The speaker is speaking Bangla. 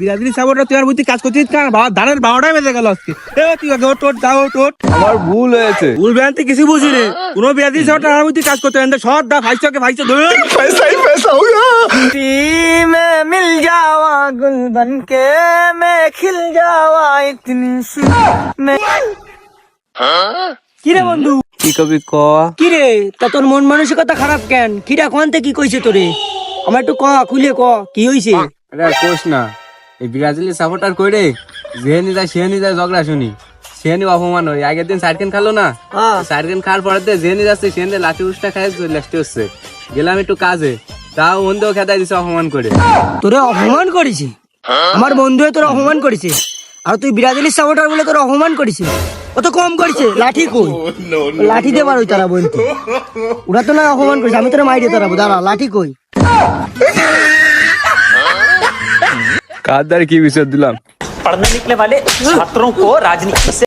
বিরাদিনী সাপোর্টার তুই আর বুঝতে কাজ করছিস কেন? ধানের 12টায় বেজে গেল আজকে। তুই আমার ভুল হয়েছে। ভুল বেআইনি কিছু বুঝি রে। কোনো বিরাদিনী সাপোর্টার আর বুঝতে কাজ করতে পারে সব দা ভাইচকে ধরে पैसा ही पैसा होगा। मैं मिल जावा गुल बन के मैं खिल जावा इतनी सी मैं কি রে বন্ধু? কি কবি ক? কি রে তা তোর মন মানসিকতা খারাপ কেন? কিরা কোনতে কি কইছে তোরে? আমার একটু ক, খুলে ক কি হইছে? আরে কোশ না, এই ব্রাজিলের সাপোর্টার কইরে যেহেনি যায় ঝগড়া শুনি, সেহেনি অপমান হয়। আগের দিন সাইডকেন খালো না, সাইডকেন খাওয়ার পরে যেহেনি যাচ্ছে সেহেনি লাঠি উষ্টা খাই লাস্টে হচ্ছে। গেলাম একটু কাজে, তাও অন্ধেও খেদাই দিছে অপমান করে। তোরে অপমান করেছে? আমার বন্ধু তোর অপমান করেছে আর তুই ব্রাজিলের সাপোর্টার বলে তোর অপমান করেছে? কত কম করেছে? লাঠি কই? লাঠি দিয়ে বার ওই তারা বলতে ওরা তো না অপমান করেছে, আমি তোরা মাইরে তারাবো। দাঁড়া, লাঠি কই? কার দ্বারা কি বিষয় দিলাম? पढ़ने निकले वाले छात्रों को राजनीति से